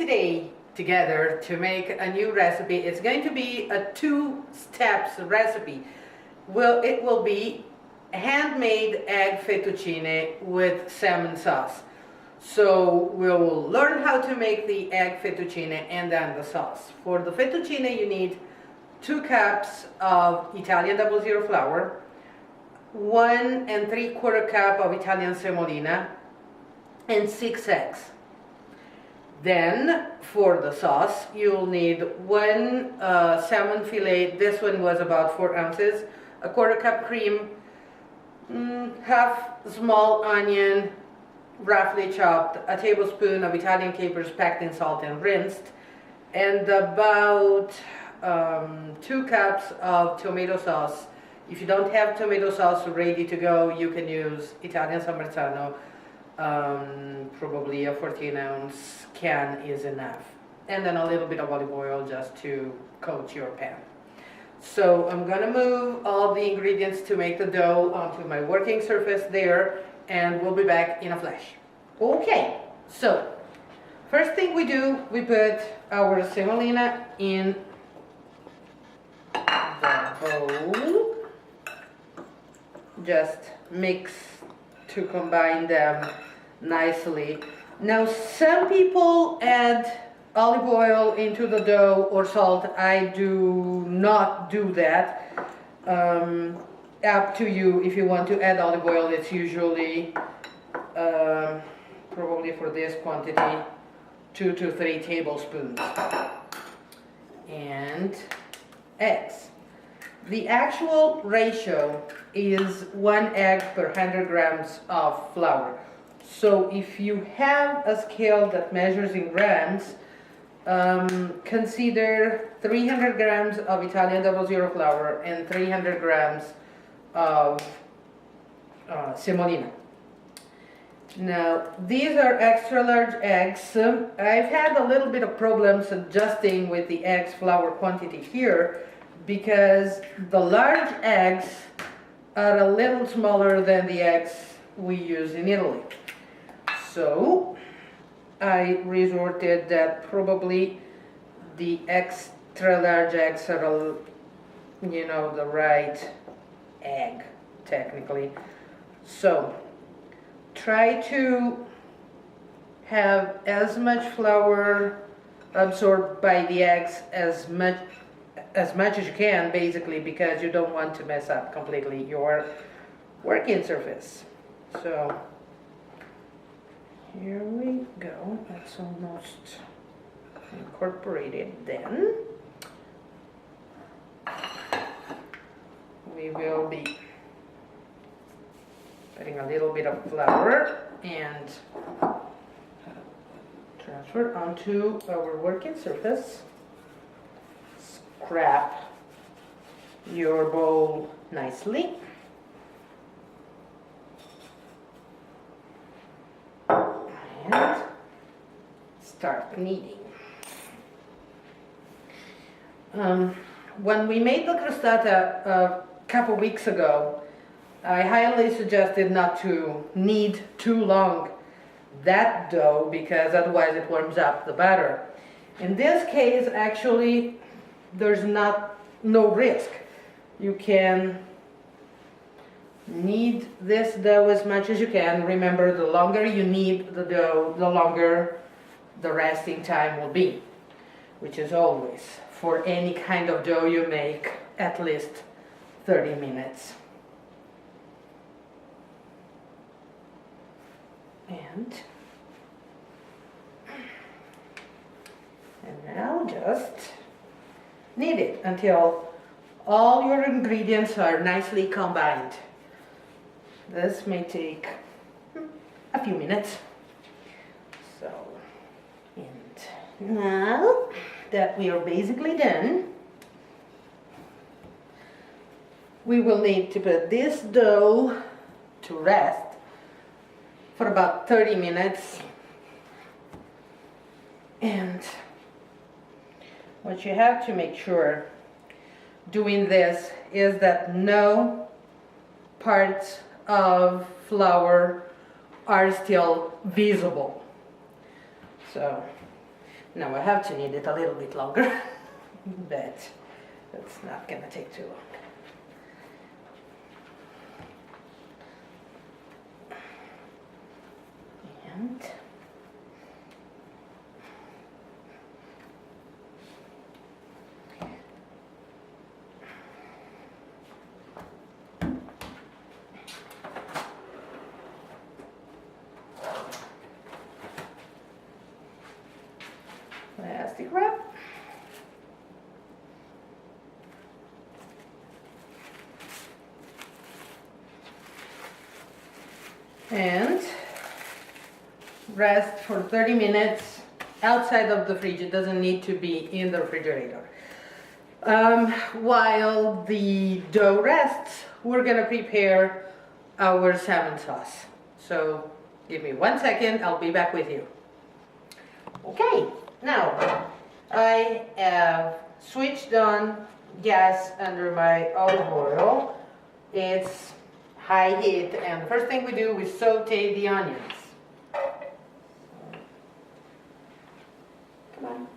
today together to make a new recipe. It's going to be a 2-steps recipe. It will be handmade egg fettuccine with salmon sauce. So we'll learn how to make the egg fettuccine and then the sauce. For the fettuccine you need 2 cups of Italian 00 flour, 1 3/4 cup of Italian semolina, and 6 eggs. Then for the sauce you'll need 1 salmon fillet. This one was about 4 ounces, a 1/4 cup cream, half small onion roughly chopped, a tablespoon of Italian capers packed in salt and rinsed, and about 2 cups of tomato sauce. If you don't have tomato sauce ready to go, you can use Italian San Marzano. Probably a 14-ounce can is enough. And then a little bit of olive oil just to coat your pan. So I'm gonna move all the ingredients to make the dough onto my working surface there, and we'll be back in a flash. Okay, so first thing we do, we put our semolina in the bowl. Just mix to combine them nicely. Now some people add olive oil into the dough or salt. I do not do that. Up to you. If you want to add olive oil, it's usually probably for this quantity 2 to 3 tablespoons. And eggs. The actual ratio is 1 egg per 100 grams of flour. So if you have a scale that measures in grams, consider 300 grams of Italian 00 flour and 300 grams of semolina. Now these are extra large eggs. I've had a little bit of problems adjusting with the eggs flour quantity here, because the large eggs are a little smaller than the eggs we use in Italy. So I resorted that probably the extra large eggs are, the right egg technically. So try to have as much flour absorbed by the eggs as much as you can, basically, because you don't want to mess up completely your working surface. So here we go. That's almost incorporated. Then we will be putting a little bit of flour and transfer onto our working surface. Scrap your bowl nicely. And start kneading. When we made the crostata a couple weeks ago, I highly suggested not to knead too long that dough, because otherwise it warms up the batter. In this case, actually, there's no risk. You can knead this dough as much as you can. Remember, the longer you knead the dough, the longer the resting time will be, which is always, for any kind of dough you make, at least 30 minutes. And now just knead it until all your ingredients are nicely combined. This may take a few minutes. So, and now that we are basically done, we will need to put this dough to rest for about 30 minutes. And what you have to make sure doing this is that no parts of flour are still visible. So Now I have to knead it a little bit longer, but it's not gonna take too long. And plastic wrap. And rest for 30 minutes outside of the fridge. It doesn't need to be in the refrigerator. While the dough rests, we're gonna prepare our salmon sauce. So give me 1 second, I'll be back with you. Okay, now I have switched on gas under my olive oil. It's high heat, and the first thing we do is saute the onions. Come on.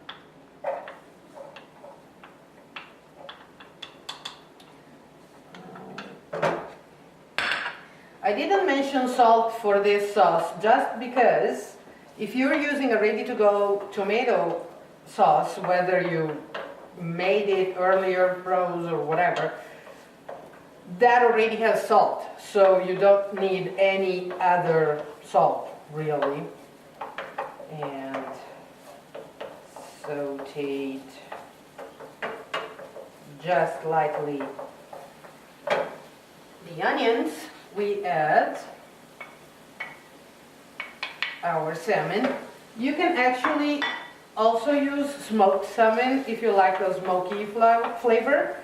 I didn't mention salt for this sauce just because if you're using a ready-to-go tomato sauce, whether you made it earlier, froze or whatever, that already has salt, so you don't need any other salt really. And saute just lightly the onions. We add our salmon. You can actually also use smoked salmon if you like the smoky flavor.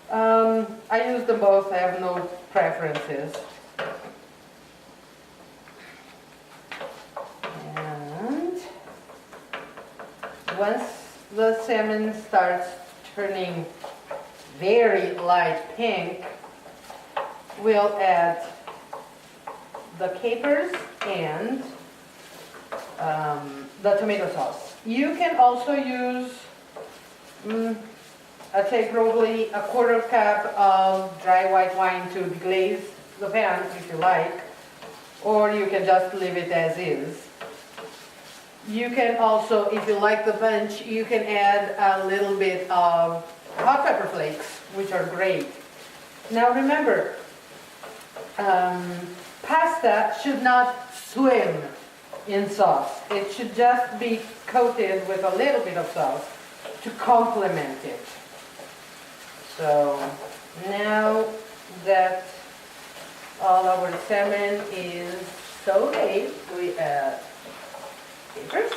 I use them both, I have no preferences. And once the salmon starts turning very light pink, we'll add the capers and the tomato sauce. You can also use, I'd say probably a 1/4 cup of dry white wine to glaze the pan if you like, or you can just leave it as is. You can also, if you like the punch, you can add a little bit of hot pepper flakes, which are great. Now remember, pasta should not swim in sauce. It should just be coated with a little bit of sauce to complement it. So now that all our salmon is sauteed, we add capers.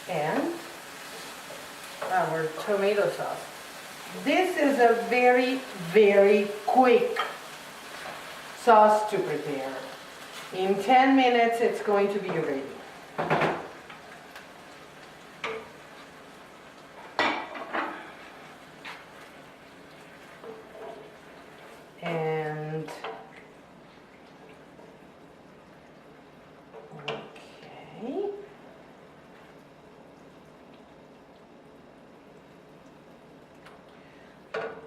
And our tomato sauce. This is a very, very quick sauce to prepare. In 10 minutes it's going to be ready. And okay.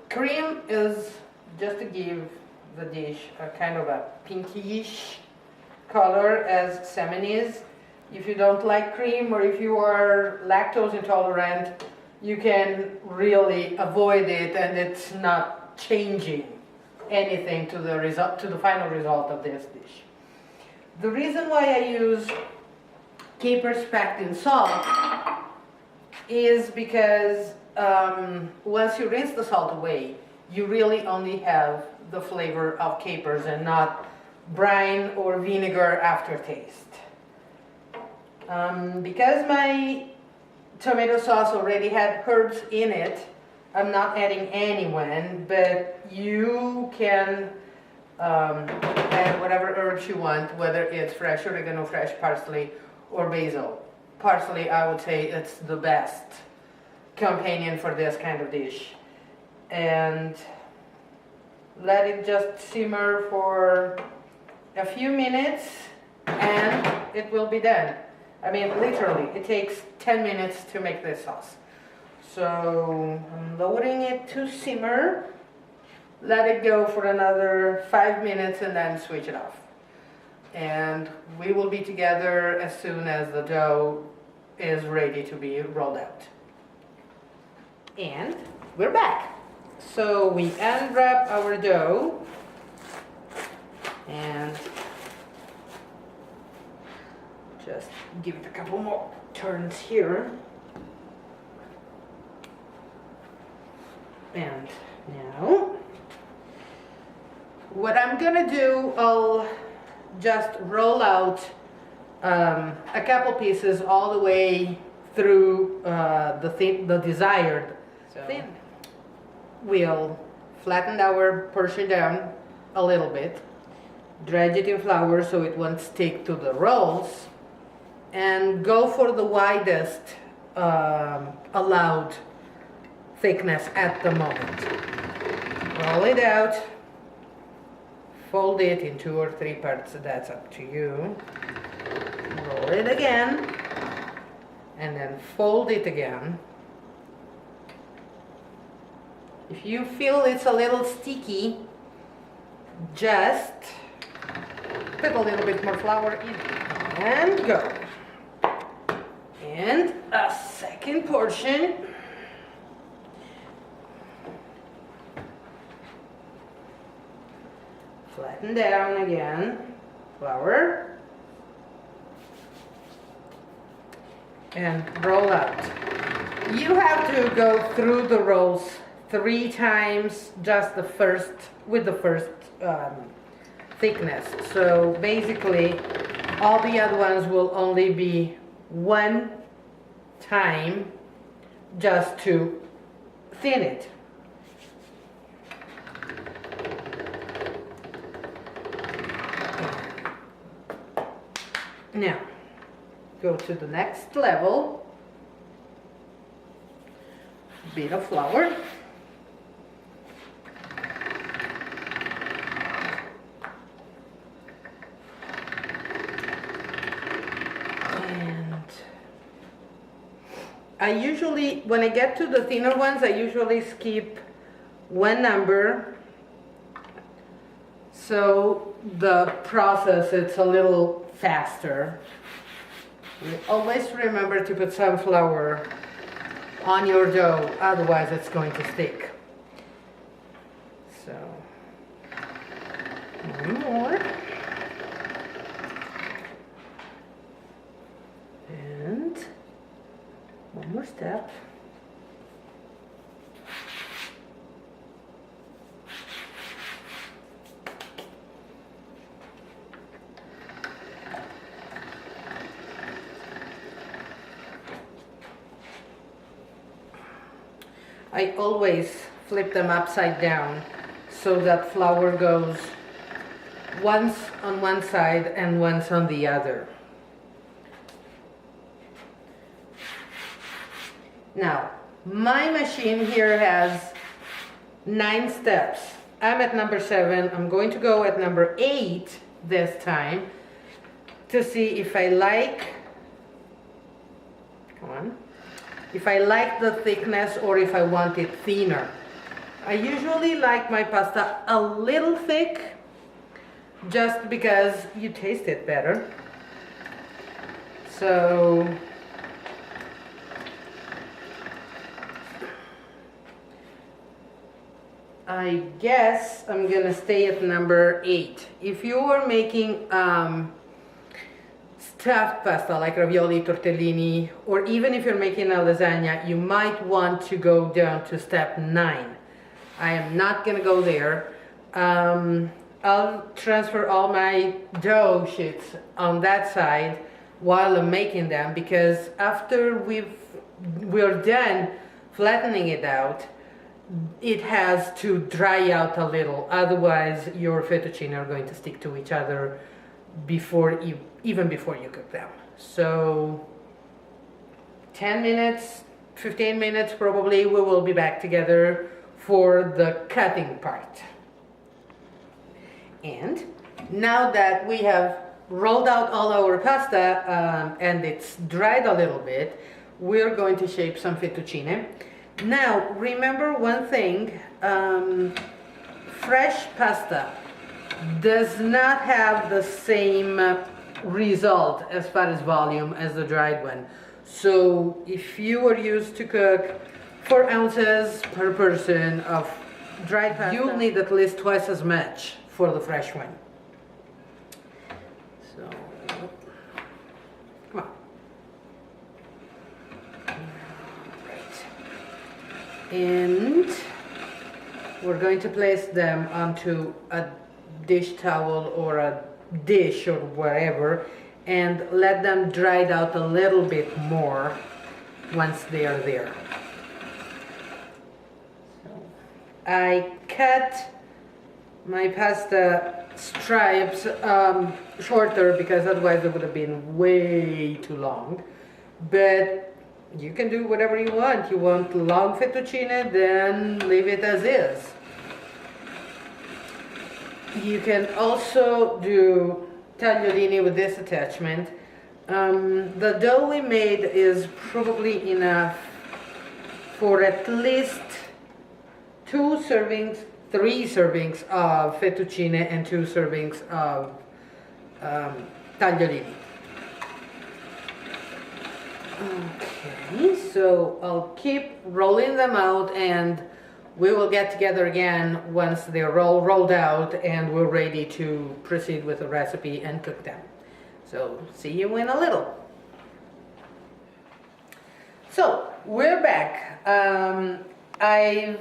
Cream is just to give the dish a kind of a pinkish color as salmon is. If you don't like cream or if you are lactose intolerant, you can really avoid it and it's not changing anything to the result, to the final result of this dish. The reason why I use capers packed in salt is because once you rinse the salt away, you really only have the flavor of capers and not brine or vinegar aftertaste. Because my tomato sauce already had herbs in it, I'm not adding any one, but you can add whatever herbs you want, whether it's fresh oregano, fresh parsley, or basil. Parsley, I would say it's the best companion for this kind of dish. And let it just simmer for a few minutes and it will be done. I mean, literally, it takes 10 minutes to make this sauce. So I'm lowering it to simmer, let it go for another 5 minutes and then switch it off. And we will be together as soon as the dough is ready to be rolled out. And we're back. So we unwrap our dough and just give it a couple more turns here. And now, what I'm gonna do, I'll just roll out a couple pieces all the way through the desired thin. We'll flatten our portion down a little bit, dredge it in flour so it won't stick to the rolls, and go for the widest allowed thickness at the moment. Roll it out, fold it in 2 or 3 parts, that's up to you. Roll it again, and then fold it again. If you feel it's a little sticky, just put a little bit more flour in and go. And a second portion. Flatten down again, flour, and roll out. You have to go through the rolls 3 times, just with the first thickness. So basically, all the other ones will only be 1 time just to thin it. Now, go to the next level. Bit of flour. And I usually, when I get to the thinner ones, I usually skip 1 number. So the process, it's a little faster. Always remember to put some flour on your dough, otherwise it's going to stick. So, 1 more. And 1 more step. I always flip them upside down so that flour goes once on one side and once on the other. Now, my machine here has 9 steps. I'm at number 7. I'm going to go at number 8 this time to see if I like, come on, if I like the thickness or if I want it thinner. I usually like my pasta a little thick just because you taste it better. So I guess I'm gonna stay at number 8. If you are making stuffed pasta like ravioli, tortellini, or even if you're making a lasagna, you might want to go down to step 9. I am not gonna go there. I'll transfer all my dough sheets on that side while I'm making them, because after we're done flattening it out, it has to dry out a little, otherwise your fettuccine are going to stick to each other even before you cook them. So 10 minutes, 15 minutes probably, we will be back together for the cutting part. And now that we have rolled out all our pasta and it's dried a little bit, we're going to shape some fettuccine. Now, remember one thing, fresh pasta does not have the same result as far as volume as the dried one. So if you are used to cook 4 ounces per person of dried pasta, you'll need at least twice as much for the fresh one. So, come on. Right. And we're going to place them onto a dish towel or a dish or wherever and let them dry out a little bit more once they are there. So I cut my pasta stripes shorter because otherwise it would have been way too long, but you can do whatever you want. You want long fettuccine, then leave it as is. You can also do tagliolini with this attachment. The dough we made is probably enough for at least 2 servings, 3 servings of fettuccine and 2 servings of tagliolini. Okay, so I'll keep rolling them out and we will get together again once they're all rolled out and we're ready to proceed with the recipe and cook them. So, see you in a little. So, we're back. I've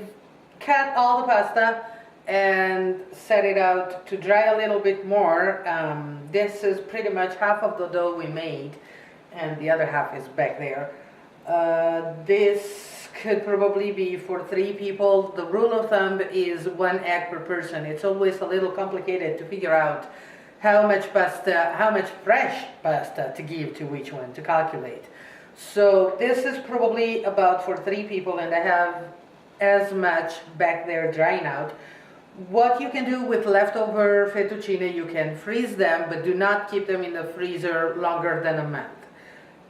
cut all the pasta and set it out to dry a little bit more. This is pretty much half of the dough we made and the other half is back there. This could probably be for 3 people. The rule of thumb is 1 egg per person. It's always a little complicated to figure out how much pasta, how much fresh pasta to give to each one, to calculate. So this is probably about for 3 people and I have as much back there drying out. What you can do with leftover fettuccine, you can freeze them, but do not keep them in the freezer longer than a month.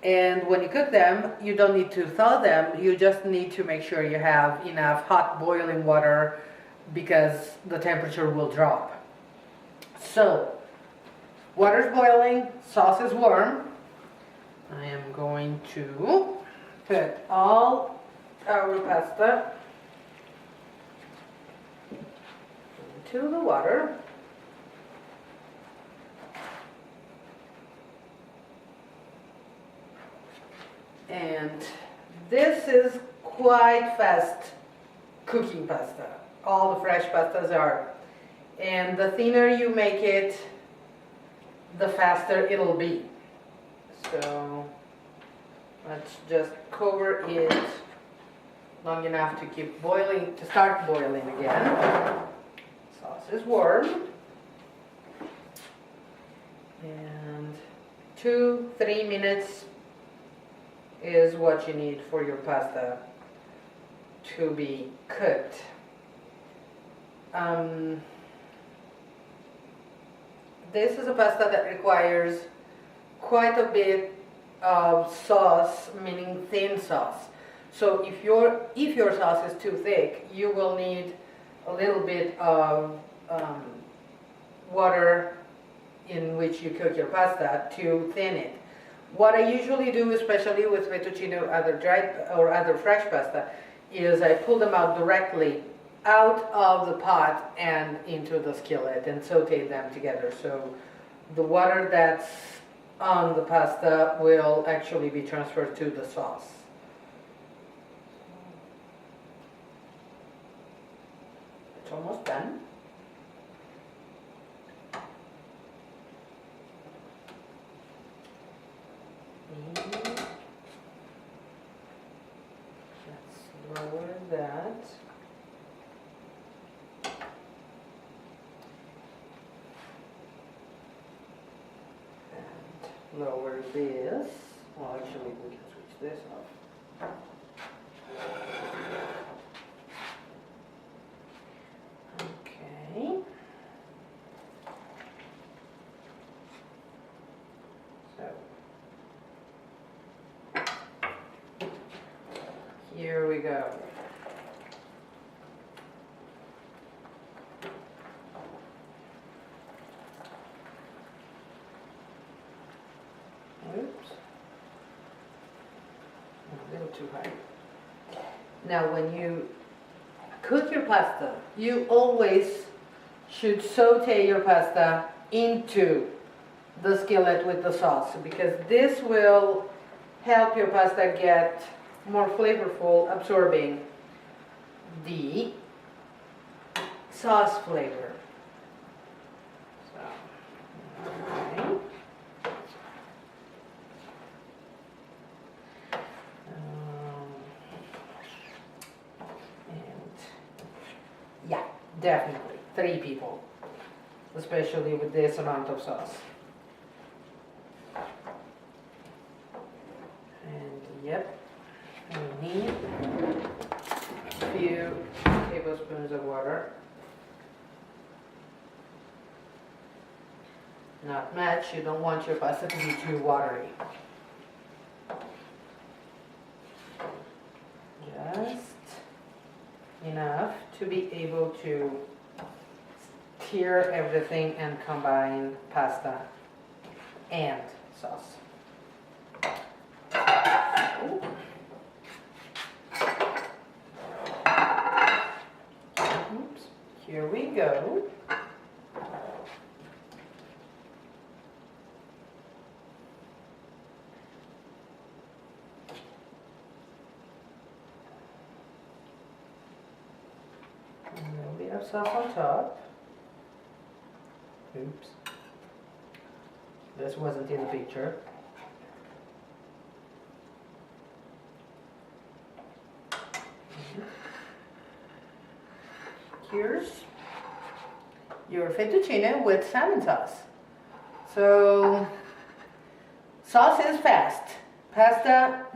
And when you cook them, you don't need to thaw them, you just need to make sure you have enough hot boiling water because the temperature will drop. So, water's boiling, sauce is warm. I am going to put all our pasta into the water. And this is quite fast cooking pasta. All the fresh pastas are. And the thinner you make it, the faster it'll be. So let's just cover it long enough to keep boiling, to start boiling again. Sauce is warm. And 2-3 minutes is what you need for your pasta to be cooked. This is a pasta that requires quite a bit of sauce, meaning thin sauce. So if your sauce is too thick, you will need a little bit of water in which you cook your pasta to thin it. What I usually do, especially with fettuccine or other dried or other fresh pasta, is I pull them out directly out of the pot and into the skillet and saute them together. So the water that's on the pasta will actually be transferred to the sauce. It's almost done. Let's lower that. And lower this. Well, actually, we can switch this off. Okay. bit too high. Now when you cook your pasta, you always should saute your pasta into the skillet with the sauce, because this will help your pasta get more flavorful, absorbing the sauce flavor. So, okay. Yeah, definitely 3 people, especially with this amount of sauce. And yep, we need a few tablespoons of water. Not much, you don't want your pasta to be too watery. Just enough to be able to stir everything and combine pasta and sauce. Oops, here we go. A little bit of sauce on top. Oops. This wasn't in the picture. Here's your fettuccine with salmon sauce. So, sauce is fast. Pasta,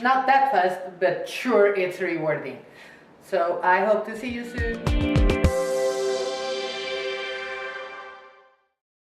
not that fast, but sure it's rewarding. So I hope to see you soon.